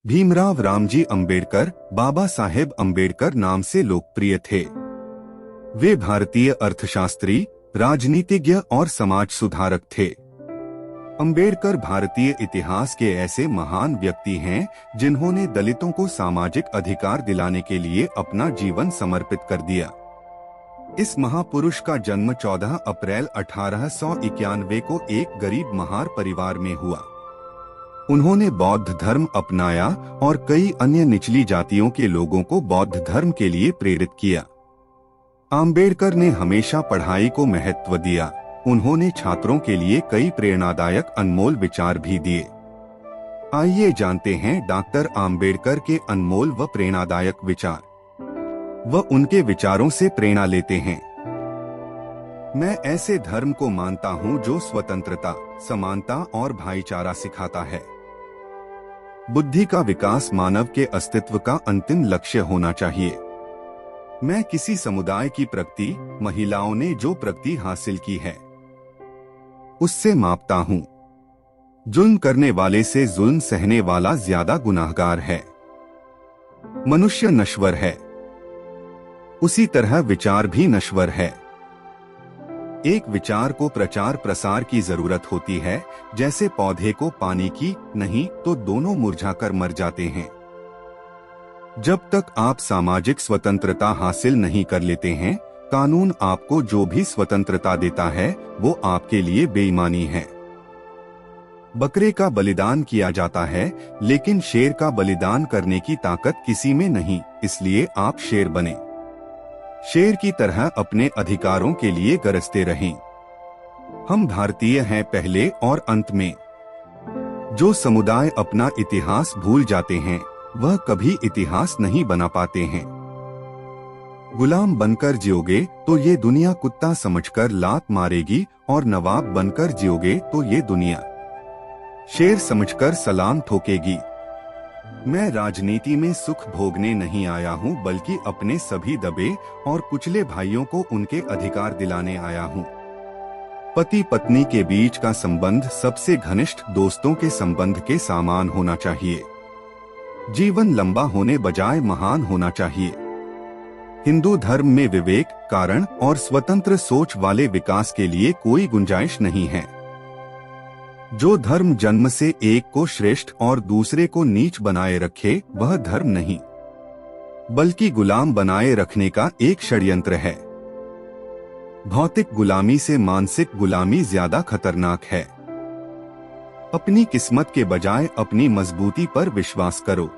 भीमराव रामजी अंबेडकर बाबा साहेब अंबेडकर नाम से लोकप्रिय थे। वे भारतीय अर्थशास्त्री, राजनीतिज्ञ और समाज सुधारक थे। अंबेडकर भारतीय इतिहास के ऐसे महान व्यक्ति हैं जिन्होंने दलितों को सामाजिक अधिकार दिलाने के लिए अपना जीवन समर्पित कर दिया। इस महापुरुष का जन्म 14 अप्रैल 1891 को एक गरीब महार परिवार में हुआ। उन्होंने बौद्ध धर्म अपनाया और कई अन्य निचली जातियों के लोगों को बौद्ध धर्म के लिए प्रेरित किया। आम्बेडकर ने हमेशा पढ़ाई को महत्व दिया। उन्होंने छात्रों के लिए कई प्रेरणादायक अनमोल विचार भी दिए। आइए जानते हैं डॉक्टर आम्बेडकर के अनमोल व प्रेरणादायक विचार। वह उनके विचारों से प्रेरणा लेते हैं। मैं ऐसे धर्म को मानता हूं जो स्वतंत्रता, समानता और भाईचारा सिखाता है। बुद्धि का विकास मानव के अस्तित्व का अंतिम लक्ष्य होना चाहिए। मैं किसी समुदाय की प्रगति, महिलाओं ने जो प्रगति हासिल की है, उससे मापता हूं। जुल्म करने वाले से जुल्म सहने वाला ज्यादा गुनाहगार है। मनुष्य नश्वर है, उसी तरह विचार भी नश्वर है। एक विचार को प्रचार प्रसार की जरूरत होती है, जैसे पौधे को पानी की, नहीं तो दोनों मुरझाकर मर जाते हैं। जब तक आप सामाजिक स्वतंत्रता हासिल नहीं कर लेते हैं, कानून आपको जो भी स्वतंत्रता देता है वो आपके लिए बेईमानी है। बकरे का बलिदान किया जाता है, लेकिन शेर का बलिदान करने की ताकत किसी में नहीं, इसलिए आप शेर बने। शेर की तरह अपने अधिकारों के लिए गरजते रहें। हम भारतीय हैं पहले और अंत में। जो समुदाय अपना इतिहास भूल जाते हैं वह कभी इतिहास नहीं बना पाते हैं। गुलाम बनकर जियोगे तो ये दुनिया कुत्ता समझकर लात मारेगी, और नवाब बनकर जियोगे तो ये दुनिया शेर समझकर सलाम ठोकेगी। मैं राजनीति में सुख भोगने नहीं आया हूं, बल्कि अपने सभी दबे और कुचले भाइयों को उनके अधिकार दिलाने आया हूं। पति पत्नी के बीच का संबंध सबसे घनिष्ठ दोस्तों के संबंध के समान होना चाहिए। जीवन लंबा होने बजाय महान होना चाहिए। हिंदू धर्म में विवेक, कारण और स्वतंत्र सोच वाले विकास के लिए कोई गुंजाइश नहीं है। जो धर्म जन्म से एक को श्रेष्ठ और दूसरे को नीच बनाए रखे वह धर्म नहीं, बल्कि गुलाम बनाए रखने का एक षड्यंत्र है। भौतिक गुलामी से मानसिक गुलामी ज्यादा खतरनाक है। अपनी किस्मत के बजाय अपनी मजबूती पर विश्वास करो।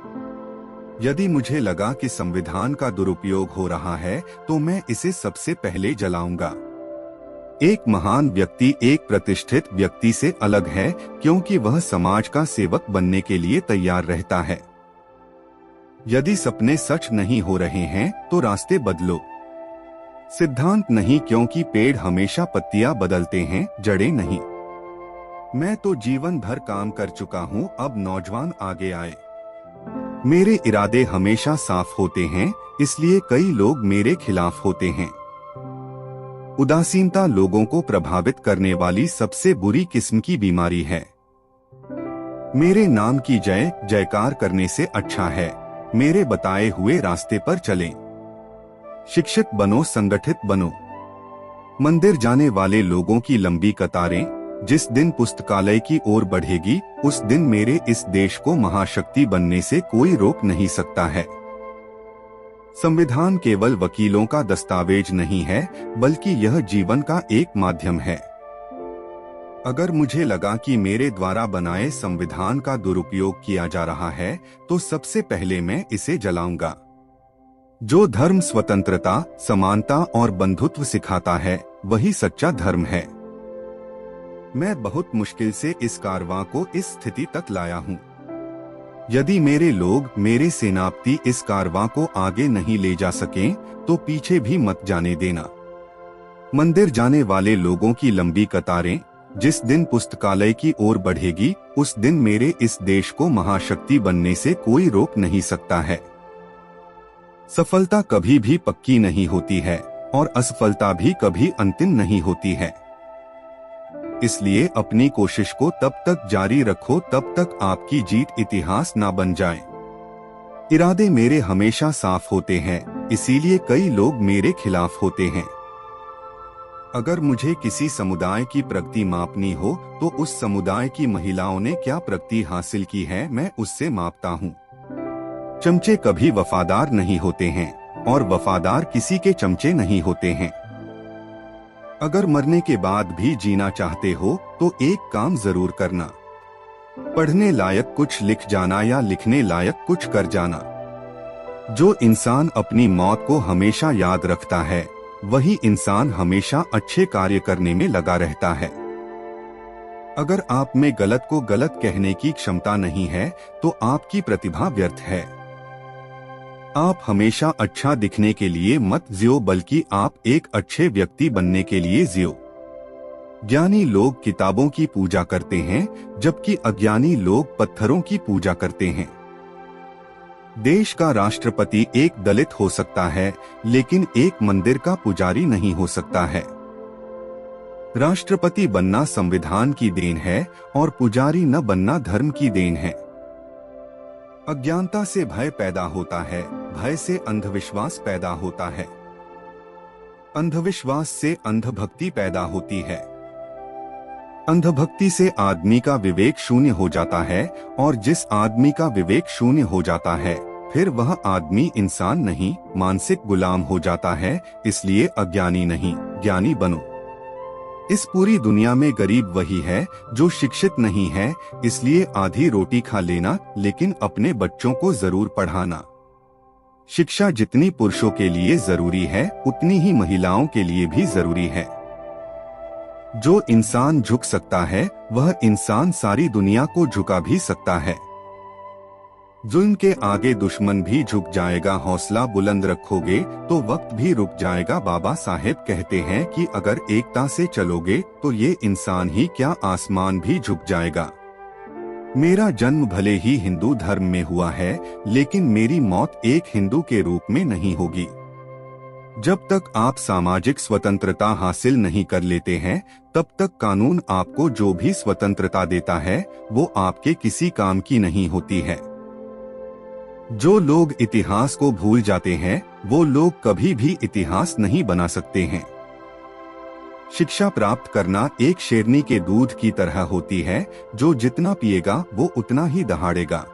यदि मुझे लगा कि संविधान का दुरुपयोग हो रहा है तो मैं इसे सबसे पहले जलाऊंगा। एक महान व्यक्ति एक प्रतिष्ठित व्यक्ति से अलग है, क्योंकि वह समाज का सेवक बनने के लिए तैयार रहता है। यदि सपने सच नहीं हो रहे हैं तो रास्ते बदलो। सिद्धांत नहीं, क्योंकि पेड़ हमेशा पत्तियां बदलते हैं, जड़ें नहीं। मैं तो जीवन भर काम कर चुका हूं, अब नौजवान आगे आए। मेरे इरादे हमेशा साफ होते हैं, इसलिए कई लोग मेरे खिलाफ होते हैं। उदासीनता लोगों को प्रभावित करने वाली सबसे बुरी किस्म की बीमारी है। मेरे नाम की जय जयकार करने से अच्छा है मेरे बताए हुए रास्ते पर चलें। शिक्षित बनो, संगठित बनो। मंदिर जाने वाले लोगों की लंबी कतारें जिस दिन पुस्तकालय की ओर बढ़ेगी, उस दिन मेरे इस देश को महाशक्ति बनने से कोई रोक नहीं सकता है। संविधान केवल वकीलों का दस्तावेज नहीं है, बल्कि यह जीवन का एक माध्यम है। अगर मुझे लगा कि मेरे द्वारा बनाए संविधान का दुरुपयोग किया जा रहा है तो सबसे पहले मैं इसे जलाऊंगा। जो धर्म स्वतंत्रता, समानता और बंधुत्व सिखाता है वही सच्चा धर्म है। मैं बहुत मुश्किल से इस कारवां को इस स्थिति तक लाया हूं। यदि मेरे लोग, मेरे सेनापति इस कारवां को आगे नहीं ले जा सकें तो पीछे भी मत जाने देना। मंदिर जाने वाले लोगों की लंबी कतारें जिस दिन पुस्तकालय की ओर बढ़ेगी, उस दिन मेरे इस देश को महाशक्ति बनने से कोई रोक नहीं सकता है। सफलता कभी भी पक्की नहीं होती है और असफलता भी कभी अंतिम नहीं होती है। इसलिए अपनी कोशिश को तब तक जारी रखो तब तक आपकी जीत इतिहास ना बन जाए। इरादे मेरे हमेशा साफ होते हैं, इसीलिए कई लोग मेरे खिलाफ होते हैं। अगर मुझे किसी समुदाय की प्रगति मापनी हो तो उस समुदाय की महिलाओं ने क्या प्रगति हासिल की है मैं उससे मापता हूँ। चमचे कभी वफादार नहीं होते हैं और वफादार किसी के चमचे नहीं होते हैं। अगर मरने के बाद भी जीना चाहते हो तो एक काम जरूर करना, पढ़ने लायक कुछ लिख जाना या लिखने लायक कुछ कर जाना। जो इंसान अपनी मौत को हमेशा याद रखता है वही इंसान हमेशा अच्छे कार्य करने में लगा रहता है। अगर आप में गलत को गलत कहने की क्षमता नहीं है तो आपकी प्रतिभा व्यर्थ है। आप हमेशा अच्छा दिखने के लिए मत जियो बल्कि आप एक अच्छे व्यक्ति बनने के लिए जियो। ज्ञानी लोग किताबों की पूजा करते हैं जबकि अज्ञानी लोग पत्थरों की पूजा करते हैं। देश का राष्ट्रपति एक दलित हो सकता है लेकिन एक मंदिर का पुजारी नहीं हो सकता है। राष्ट्रपति बनना संविधान की देन है और पुजारी न बनना धर्म की देन है। अज्ञानता से भय पैदा होता है, भय से अंधविश्वास पैदा होता है, अंधविश्वास से अंधभक्ति पैदा होती है, अंधभक्ति से आदमी का विवेक शून्य हो जाता है और जिस आदमी का विवेक शून्य हो जाता है फिर वह आदमी इंसान नहीं मानसिक गुलाम हो जाता है। इसलिए अज्ञानी नहीं ज्ञानी बनो। इस पूरी दुनिया में गरीब वही है जो शिक्षित नहीं है, इसलिए आधी रोटी खा लेना लेकिन अपने बच्चों को जरूर पढ़ाना। शिक्षा जितनी पुरुषों के लिए जरूरी है उतनी ही महिलाओं के लिए भी जरूरी है। जो इंसान झुक सकता है वह इंसान सारी दुनिया को झुका भी सकता है। जुल्म के आगे दुश्मन भी झुक जाएगा, हौसला बुलंद रखोगे तो वक्त भी रुक जाएगा। बाबा साहेब कहते हैं कि अगर एकता से चलोगे तो ये इंसान ही क्या आसमान भी झुक जाएगा। मेरा जन्म भले ही हिंदू धर्म में हुआ है लेकिन मेरी मौत एक हिंदू के रूप में नहीं होगी। जब तक आप सामाजिक स्वतंत्रता हासिल नहीं कर लेते हैं तब तक कानून आपको जो भी स्वतंत्रता देता है वो आपके किसी काम की नहीं होती है। जो लोग इतिहास को भूल जाते हैं वो लोग कभी भी इतिहास नहीं बना सकते हैं। शिक्षा प्राप्त करना एक शेरनी के दूध की तरह होती है, जो जितना पिएगा वो उतना ही दहाड़ेगा।